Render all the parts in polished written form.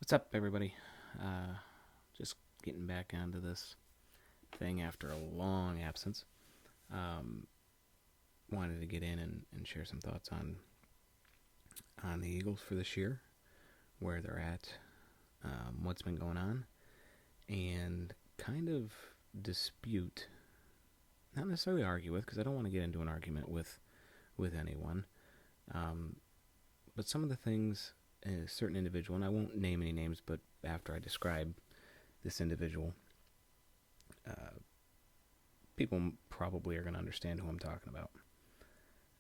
What's up, everybody? Just getting back onto this thing after a long absence. Um, Wanted to get in and share some thoughts on the Eagles for this year, where they're at, what's been going on, and kind of dispute, not necessarily argue with, because I don't want to get into an argument with anyone, um, but some of the things a certain individual, and I won't name any names, but after I describe this individual, uh, people probably are going to understand who I'm talking about.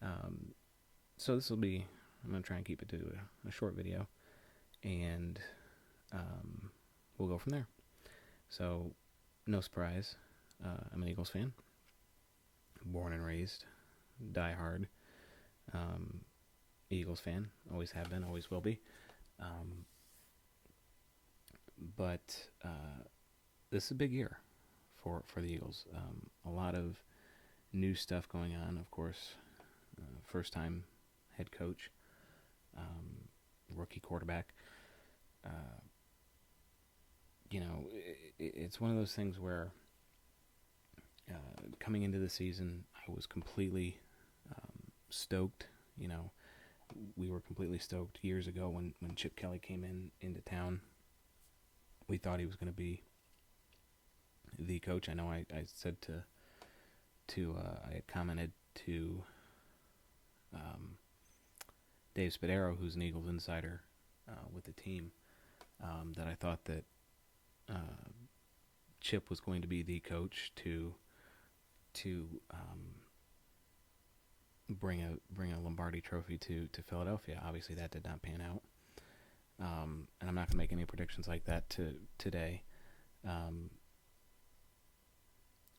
Um, so this will be, I'm going to try and keep it to a short video, and um, we'll go from there. So, no surprise, I'm an Eagles fan, born and raised, die hard Eagles fan, always have been, always will be. Um, but this is a big year for the Eagles. A lot of new stuff going on, of course. First time head coach, rookie quarterback. Uh, it's one of those things where coming into the season, I was completely stoked. We were completely stoked years ago when Chip Kelly came into town. We thought he was going to be the coach. I know I said I had commented to Dave Spadaro, who's an Eagles insider with the team, that I thought that Chip was going to be the coach to bring a Lombardi Trophy to Philadelphia. Obviously, that did not pan out, and I'm not going to make any predictions like that today.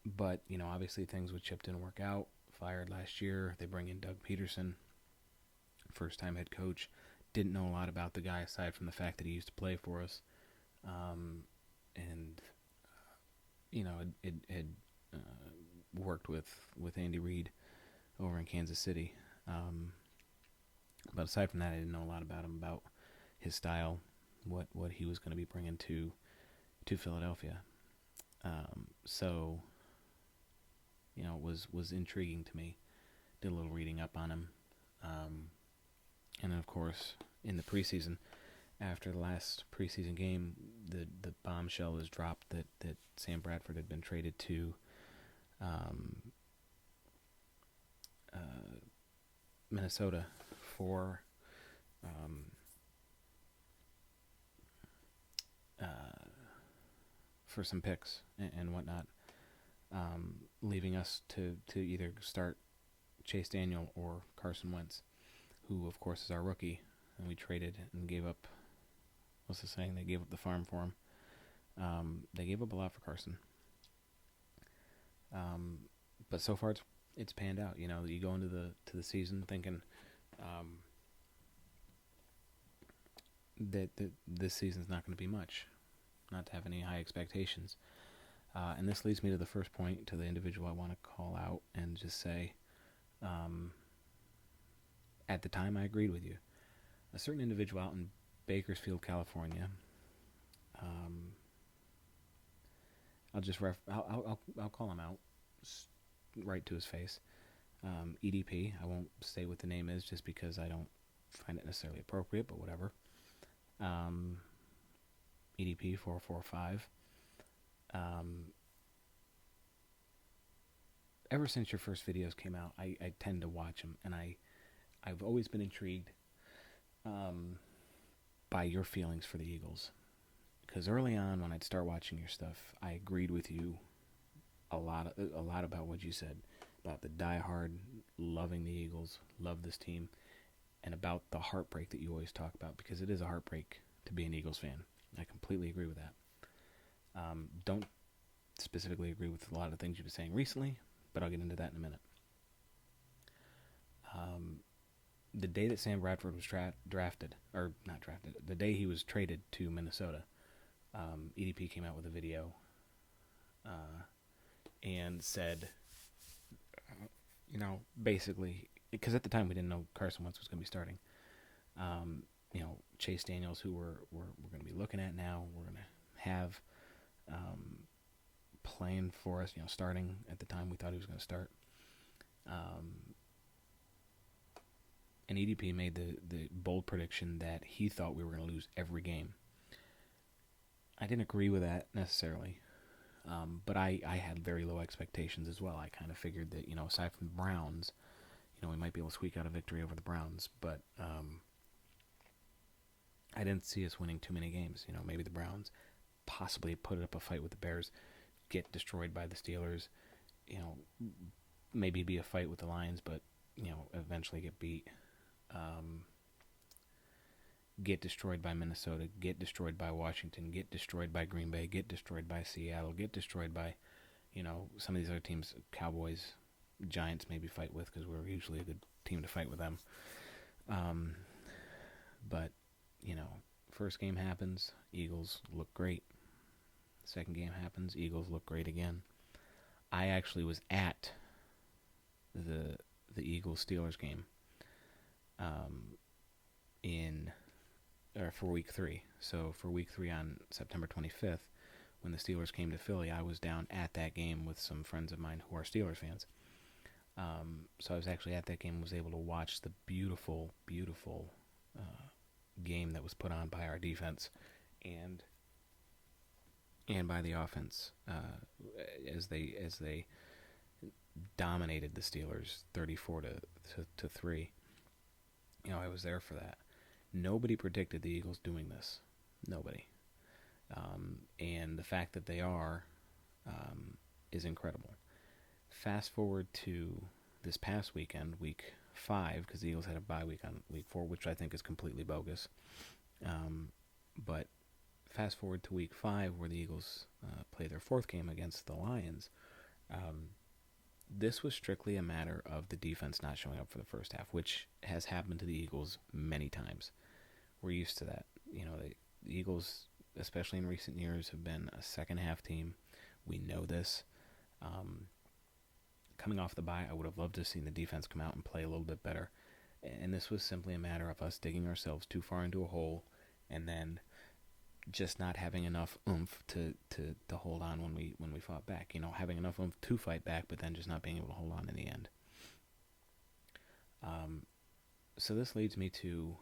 But obviously things with Chip didn't work out. Fired last year. They bring in Doug Peterson, first-time head coach. Didn't know a lot about the guy aside from the fact that he used to play for us, and it had worked with Andy Reid over in Kansas City. But aside from that, I didn't know a lot about him, about his style, what he was going to be bringing to Philadelphia. So it was intriguing to me. Did a little reading up on him, and then of course in the preseason, after the last preseason game, the bombshell was dropped that Sam Bradford had been traded to Minnesota for for some picks and whatnot, leaving us to either start Chase Daniel or Carson Wentz, who of course is our rookie, and we traded and gave up. What's the saying? They gave up the farm for him. They gave up a lot for Carson. But so far it's panned out. You go into the season thinking that this season's not going to be much, not to have any high expectations. And this leads me to the first point, to the individual I want to call out and just say, at the time I agreed with you. A certain individual out in Bakersfield, California. I'll call him out right to his face. EDP. I won't say what the name is just because I don't find it necessarily appropriate, but whatever. EDP 445. Ever since your first videos came out, I tend to watch them, and I've always been intrigued by your feelings for the Eagles. Because early on, when I'd start watching your stuff, I agreed with you a lot about what you said about the diehard, loving the Eagles, love this team, and about the heartbreak that you always talk about, because it is a heartbreak to be an Eagles fan. I completely agree with that. Don't specifically agree with a lot of the things you've been saying recently, but I'll get into that in a minute. The day that Sam Bradford was the day he was traded to Minnesota, EDP came out with a video and said, basically, because at the time we didn't know Carson Wentz was going to be starting. Chase Daniels, who we're going to be looking at now. We're going to have playing for us, starting at the time we thought he was going to start. And EDP made the bold prediction that he thought we were going to lose every game. I didn't agree with that necessarily, but I had very low expectations as well. I kind of figured that, aside from the Browns, we might be able to squeak out a victory over the Browns, but I didn't see us winning too many games. Maybe the Browns possibly put up a fight with the Bears, get destroyed by the Steelers, maybe be a fight with the Lions, but, eventually get beat. Get destroyed by Minnesota, get destroyed by Washington, get destroyed by Green Bay, get destroyed by Seattle, get destroyed by, some of these other teams, Cowboys, Giants maybe fight with, because we're usually a good team to fight with them. But, first game happens, Eagles look great. Second game happens, Eagles look great again. I actually was at the Eagles-Steelers game for week 3. So for week 3 on September 25th, when the Steelers came to Philly, I was down at that game with some friends of mine who are Steelers fans. So I was actually at that game and was able to watch the beautiful, beautiful game that was put on by our defense and by the offense as they dominated the Steelers 34 to 3. I was there for that. Nobody predicted the Eagles doing this. Nobody. And the fact that they are is incredible. Fast forward to this past weekend, week 5, because the Eagles had a bye week on week 4, which I think is completely bogus. But fast forward to week 5, where the Eagles play their 4th game against the Lions. This was strictly a matter of the defense not showing up for the first half, which has happened to the Eagles many times. We're used to that. The Eagles, especially in recent years, have been a second half team. We know this. Coming off the bye, I would have loved to have seen the defense come out and play a little bit better. And this was simply a matter of us digging ourselves too far into a hole and then just not having enough oomph to hold on when we fought back. Having enough oomph to fight back, but then just not being able to hold on in the end. So this leads me to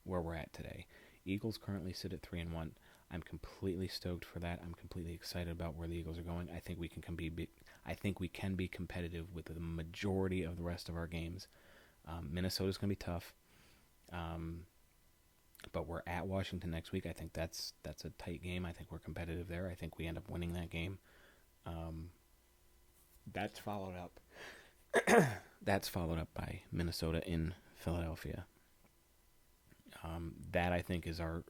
where we're at today. Eagles currently sit at 3-1. I'm completely stoked for that. I'm completely excited about where the Eagles are going. I think we can be competitive with the majority of the rest of our games. Minnesota's going to be tough. But we're at Washington next week. I think that's a tight game. I think we're competitive there. I think we end up winning that game. That's followed up. That's followed up by Minnesota in Philadelphia. That I think is our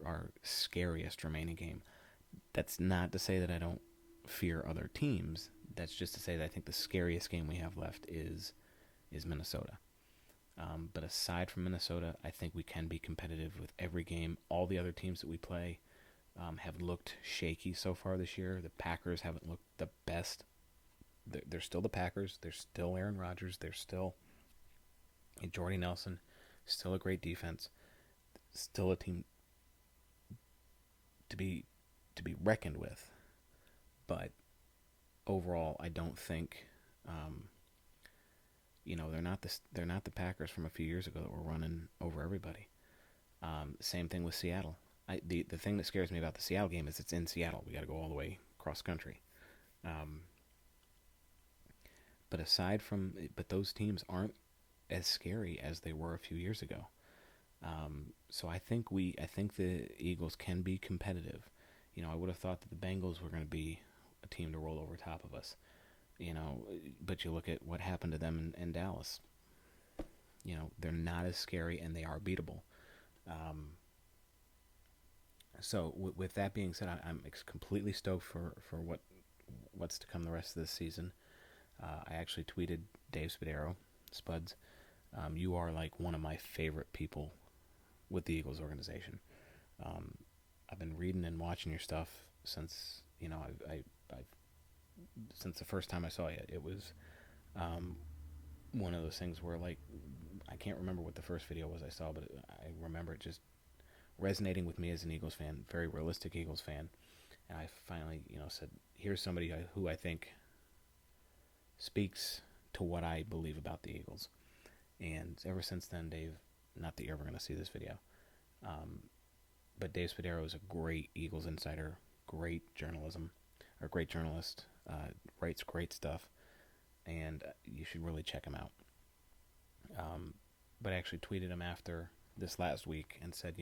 scariest remaining game. That's not to say that I don't fear other teams. That's just to say that I think the scariest game we have left is Minnesota. But aside from Minnesota, I think we can be competitive with every game. All the other teams that we play have looked shaky so far this year. The Packers haven't looked the best. They're still the Packers. They're still Aaron Rodgers. They're still Jordy Nelson. Still a great defense. Still a team to be reckoned with. But overall, I don't think they're not the Packers from a few years ago that were running over everybody. Same thing with Seattle. The thing that scares me about the Seattle game is it's in Seattle. We got to go all the way cross country. But those teams aren't as scary as they were a few years ago. So I think the Eagles can be competitive. I would have thought that the Bengals were going to be a team to roll over top of us. But you look at what happened to them in Dallas. They're not as scary and they are beatable. So with that being said, I'm completely stoked for what's to come the rest of this season. I actually tweeted Dave Spuds. You are like one of my favorite people with the Eagles organization. I've been reading and watching your stuff since I've since the first time I saw you. It was one of those things where, like, I can't remember what the first video was I saw, but I remember it just resonating with me as an Eagles fan, very realistic Eagles fan. And I finally, said, here's somebody who I think speaks to what I believe about the Eagles. And ever since then, Dave, not that you're ever going to see this video, but Dave Spadaro is a great Eagles insider, great great journalist, writes great stuff, and you should really check him out. But I actually tweeted him after this last week and said,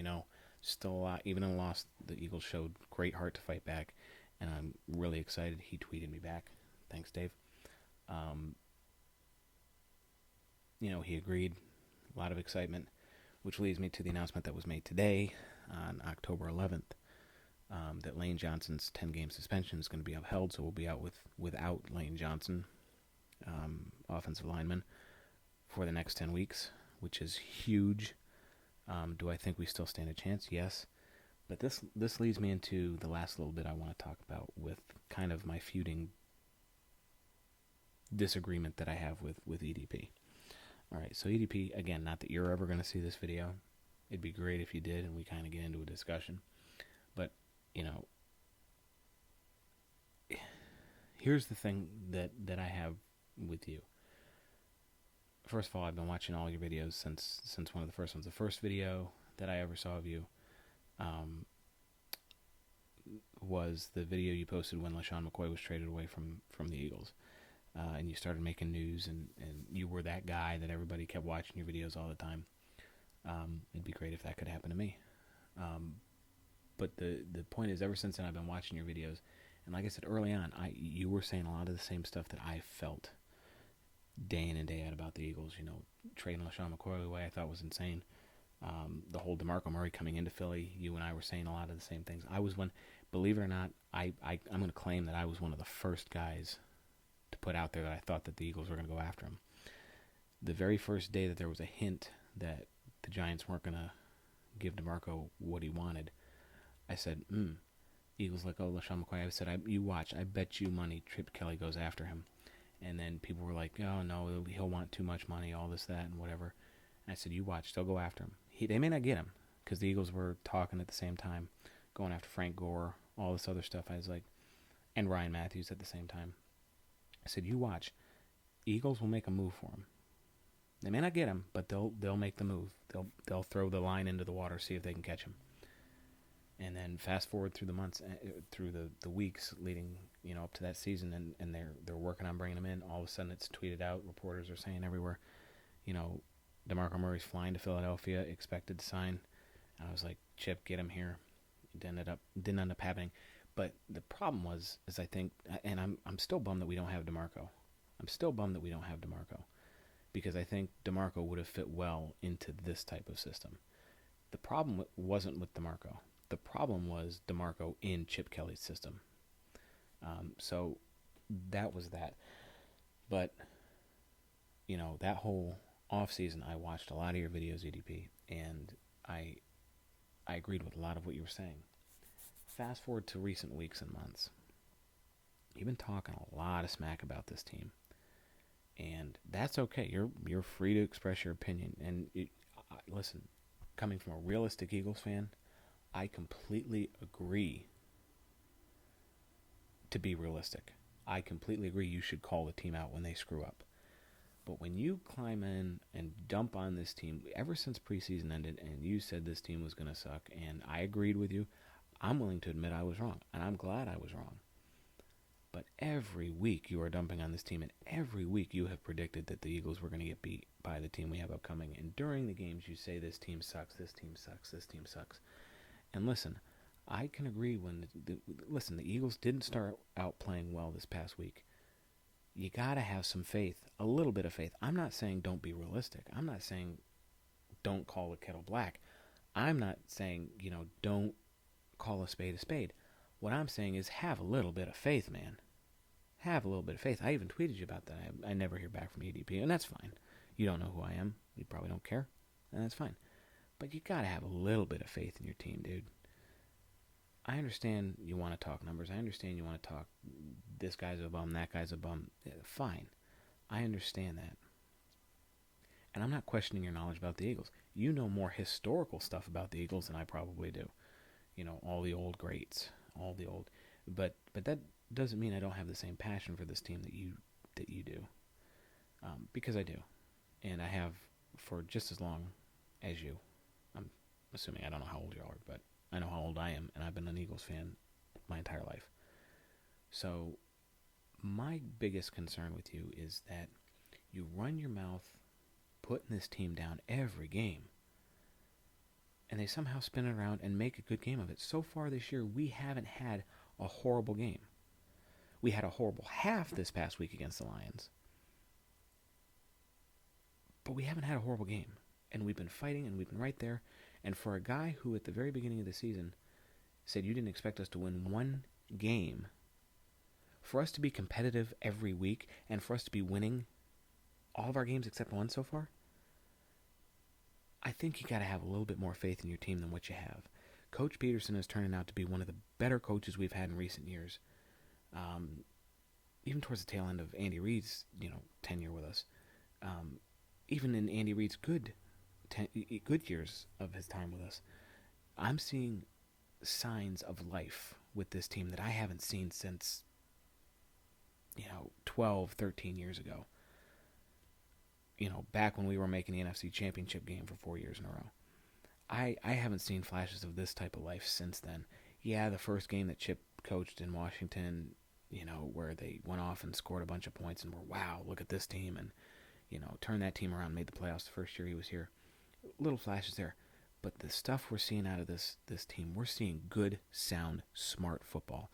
still a lot, even in a loss, the Eagles showed great heart to fight back, and I'm really excited. He tweeted me back. Thanks, Dave. He agreed. A lot of excitement, which leads me to the announcement that was made today on October 11th, that Lane Johnson's 10-game suspension is going to be upheld, so we'll be out without Lane Johnson, offensive lineman, for the next 10 weeks, which is huge. Do I think we still stand a chance? Yes. But this leads me into the last little bit I want to talk about with kind of my feuding disagreement that I have with EDP. All right, so EDP, again, not that you're ever going to see this video. It'd be great if you did and we kind of get into a discussion. But, here's the thing that I have with you. First of all, I've been watching all your videos since one of the first ones. The first video that I ever saw of you was the video you posted when LaShawn McCoy was traded away from the Eagles. And you started making news, and you were that guy that everybody kept watching your videos all the time. It'd be great if that could happen to me. But the point is, ever since then, I've been watching your videos. And like I said early on, you were saying a lot of the same stuff that I felt day in and day out about the Eagles. Trading LaShawn McCoy away, I thought was insane. The whole DeMarco Murray coming into Philly, you and I were saying a lot of the same things. I was one, believe it or not, I'm going to claim that I was one of the first guys to put out there that I thought that the Eagles were going to go after him. The very first day that there was a hint that the Giants weren't going to give DeMarco what he wanted, I said, Eagles let go of LaShawn McCoy. I said, you watch, I bet you money Chip Kelly goes after him. And then people were like, oh, no, he'll want too much money, all this, that, and whatever. And I said, you watch, they'll go after him. They may not get him, because the Eagles were talking at the same time, going after Frank Gore, all this other stuff. I was like, and Ryan Matthews at the same time. I said, you watch, Eagles will make a move for him. They may not get him, but they'll make the move. They'll throw the line into the water, see if they can catch him. And then fast forward through the months, through the weeks leading, up to that season, and they're working on bringing him in. All of a sudden, it's tweeted out. Reporters are saying everywhere, DeMarco Murray's flying to Philadelphia, expected to sign. And I was like, Chip, get him here. It didn't end up happening. But the problem is I think, and I'm still bummed that we don't have DeMarco. Because I think DeMarco would have fit well into this type of system. The problem wasn't with DeMarco. The problem was DeMarco in Chip Kelly's system. So that was that. But, that whole offseason, I watched a lot of your videos, EDP, and I agreed with a lot of what you were saying. Fast forward to recent weeks and months. You've been talking a lot of smack about this team. And that's okay. You're free to express your opinion. And listen, coming from a realistic Eagles fan, I completely agree to be realistic. I completely agree you should call the team out when they screw up. But when you climb in and dump on this team, ever since preseason ended, and you said this team was going to suck, and I agreed with you, I'm willing to admit I was wrong, and I'm glad I was wrong. But every week you are dumping on this team, and every week you have predicted that the Eagles were going to get beat by the team we have upcoming. And during the games you say this team sucks, this team sucks, this team sucks. And listen, I can agree when the Eagles didn't start out playing well this past week. You got to have some faith, a little bit of faith. I'm not saying don't be realistic. I'm not saying don't call the kettle black. I'm not saying, don't call a spade a spade. What I'm saying is have a little bit of faith, man. Have a little bit of faith. I even tweeted you about that. I never hear back from EDP, and that's fine. You don't know who I am. You probably don't care, and that's fine. But you got to have a little bit of faith in your team, dude. I understand you want to talk numbers. I understand you want to talk this guy's a bum, that guy's a bum. Fine. I understand that. And I'm not questioning your knowledge about the Eagles. You know more historical stuff about the Eagles than I probably do. You know, all the old greats, all the old. But that doesn't mean I don't have the same passion for this team that you do, because I do, and I have for just as long as you. I'm assuming I don't know how old you are, but I know how old I am, and I've been an Eagles fan my entire life. So my biggest concern with you is that you run your mouth putting this team down every game, and they somehow spin it around and make a good game of it. So far this year, we haven't had a horrible game. We had a horrible half this past week against the Lions, but we haven't had a horrible game. And we've been fighting, and we've been right there. And for a guy who at the very beginning of the season said you didn't expect us to win one game, for us to be competitive every week and for us to be winning all of our games except one so far, I think you got to have a little bit more faith in your team than what you have. Coach Peterson is turning out to be one of the better coaches we've had in recent years. Even towards the tail end of Andy Reid's, tenure with us. Even in Andy Reid's good years of his time with us, I'm seeing signs of life with this team that I haven't seen since 12, 13 years ago. Back when we were making the NFC Championship game for 4 years in a row. I haven't seen flashes of this type of life since then. Yeah, the first game that Chip coached in Washington, where they went off and scored a bunch of points and were, wow, look at this team, and, turned that team around, made the playoffs the first year he was here. Little flashes there. But the stuff we're seeing out of this team, we're seeing good, sound, smart football.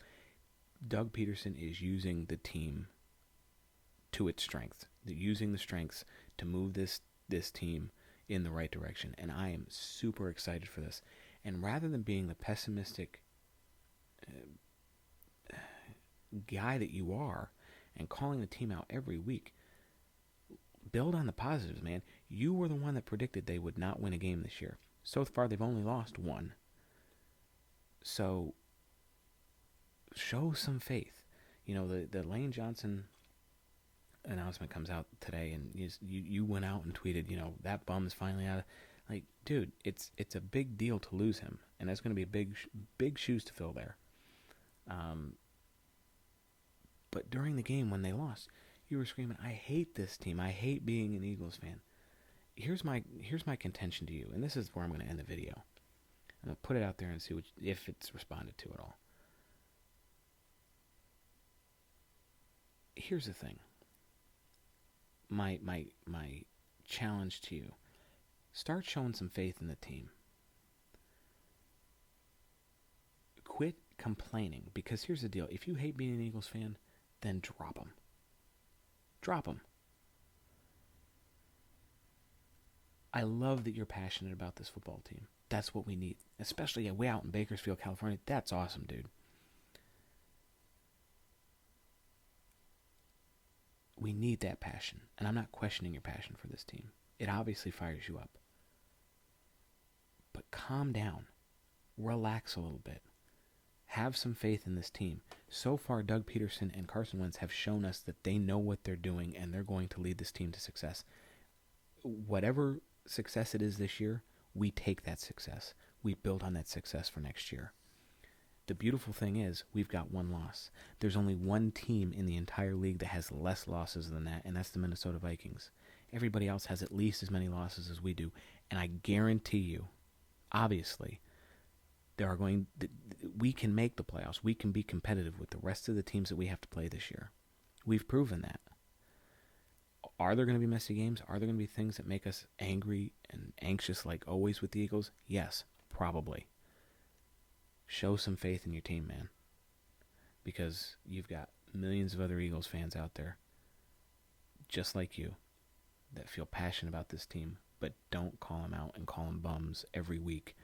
Doug Peterson is using the team to its strength. They're using the strengths to move this team in the right direction. And I am super excited for this. And rather than being the pessimistic guy that you are and calling the team out every week, build on the positives, man. You were the one that predicted they would not win a game this year. So far, they've only lost one. So, show some faith. The Lane Johnson announcement comes out today, and you went out and tweeted, that bum's finally out. Like, dude, it's a big deal to lose him, and that's going to be big shoes to fill there. But during the game when they lost, you were screaming, "I hate this team. I hate being an Eagles fan." Here's my contention to you, and this is where I'm going to end the video. I'm going to put it out there and see if it's responded to at all. Here's the thing. My challenge to you: start showing some faith in the team. Quit complaining, because here's the deal: if you hate being an Eagles fan, then drop them. Drop them. I love that you're passionate about this football team. That's what we need, especially way out in Bakersfield, California. That's awesome, dude. We need that passion, and I'm not questioning your passion for this team. It obviously fires you up. But calm down. Relax a little bit. Have some faith in this team. So far, Doug Peterson and Carson Wentz have shown us that they know what they're doing, and they're going to lead this team to success. Whatever success it is this year, we take that success. We build on that success for next year. The beautiful thing is, we've got one loss. There's only one team in the entire league that has less losses than that, and that's the Minnesota Vikings. Everybody else has at least as many losses as we do, and I guarantee you, obviously, we can make the playoffs. We can be competitive with the rest of the teams that we have to play this year. We've proven that. Are there going to be messy games? Are there going to be things that make us angry and anxious like always with the Eagles? Yes, probably. Show some faith in your team, man. Because you've got millions of other Eagles fans out there, just like you, that feel passionate about this team, but don't call them out and call them bums every week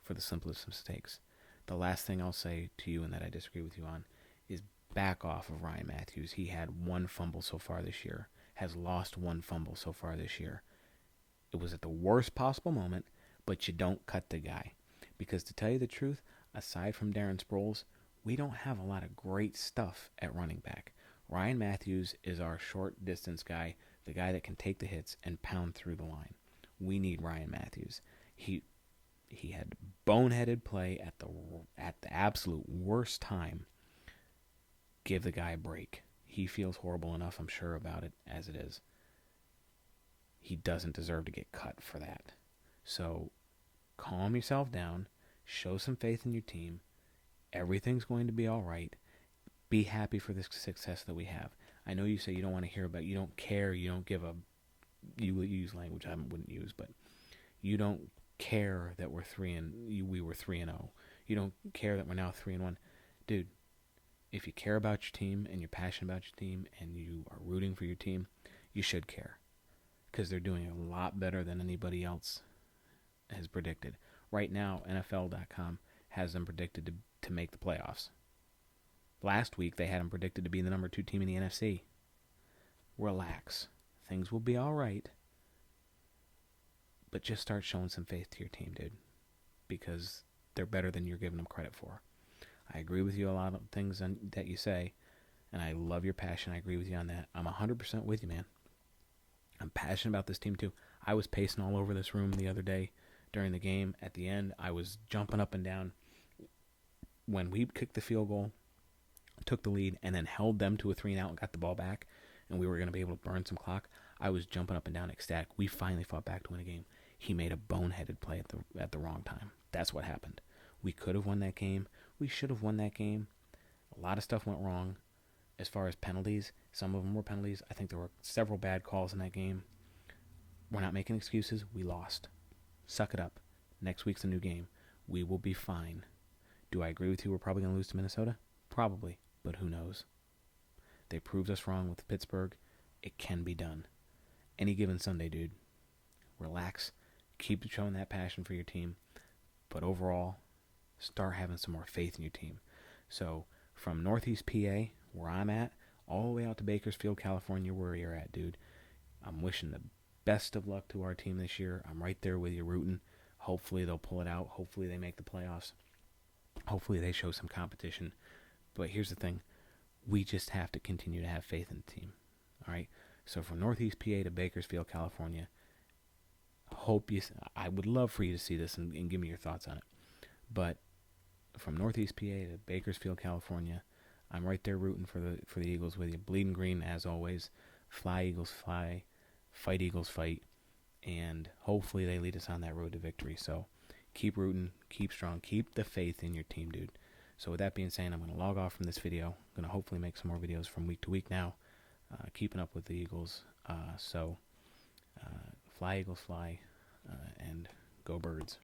for the simplest mistakes. The last thing I'll say to you, and that I disagree with you on, is back off of Ryan Matthews. He had one fumble so far this year, has lost one fumble so far this year. It was at the worst possible moment, but you don't cut the guy. Because to tell you the truth, aside from Darren Sproles, we don't have a lot of great stuff at running back. Ryan Matthews is our short distance guy, the guy that can take the hits and pound through the line. We need Ryan Matthews. He had boneheaded play at the absolute worst time. Give the guy a break. He feels horrible enough, I'm sure, about it as it is. He doesn't deserve to get cut for that. So calm yourself down. Show some faith in your team. Everything's going to be all right. Be happy for the success that we have. I know you say you don't want to hear about it. You don't care. You don't give a... You use language I wouldn't use, but you don't care that we were 3-0. You don't care that we're now 3-1. Dude, if you care about your team and you're passionate about your team and you are rooting for your team, you should care, because they're doing a lot better than anybody else has predicted. Right now, NFL.com has them predicted to make the playoffs. Last week, they had them predicted to be the number 2 team in the NFC. Relax. Things will be all right. But just start showing some faith to your team, dude, because they're better than you're giving them credit for. I agree with you a lot of things that you say, and I love your passion. I agree with you on that. I'm 100% with you, man. I'm passionate about this team, too. I was pacing all over this room the other day during the game. At the end, I was jumping up and down. When we kicked the field goal, took the lead, and then held them to a 3-and-out and got the ball back, and we were going to be able to burn some clock, I was jumping up and down ecstatic. We finally fought back to win a game. He made a boneheaded play at the wrong time. That's what happened. We could have won that game. We should have won that game. A lot of stuff went wrong as far as penalties. Some of them were penalties. I think there were several bad calls in that game. We're not making excuses. We lost. Suck it up. Next week's a new game. We will be fine. Do I agree with you? We're probably going to lose to Minnesota? Probably, but who knows? They proved us wrong with Pittsburgh. It can be done. Any given Sunday, dude. Relax. Keep showing that passion for your team. But overall, start having some more faith in your team. So, from Northeast PA, where I'm at, all the way out to Bakersfield, California, where you're at, dude, I'm wishing the best of luck to our team this year. I'm right there with you rooting. Hopefully they'll pull it out. Hopefully they make the playoffs. Hopefully they show some competition. But here's the thing. We just have to continue to have faith in the team. All right? So from Northeast PA to Bakersfield, California, I would love for you to see this and give me your thoughts on it. But from Northeast PA to Bakersfield, California, I'm right there rooting for the Eagles with you. Bleeding green as always. Fly Eagles fly. Fight Eagles fight. And hopefully they lead us on that road to victory. So keep rooting, keep strong, keep the faith in your team, dude. So with that being said, I'm going to log off from this video. I'm going to hopefully make some more videos from week to week now, keeping up with the Eagles. So fly Eagles fly, and go Birds.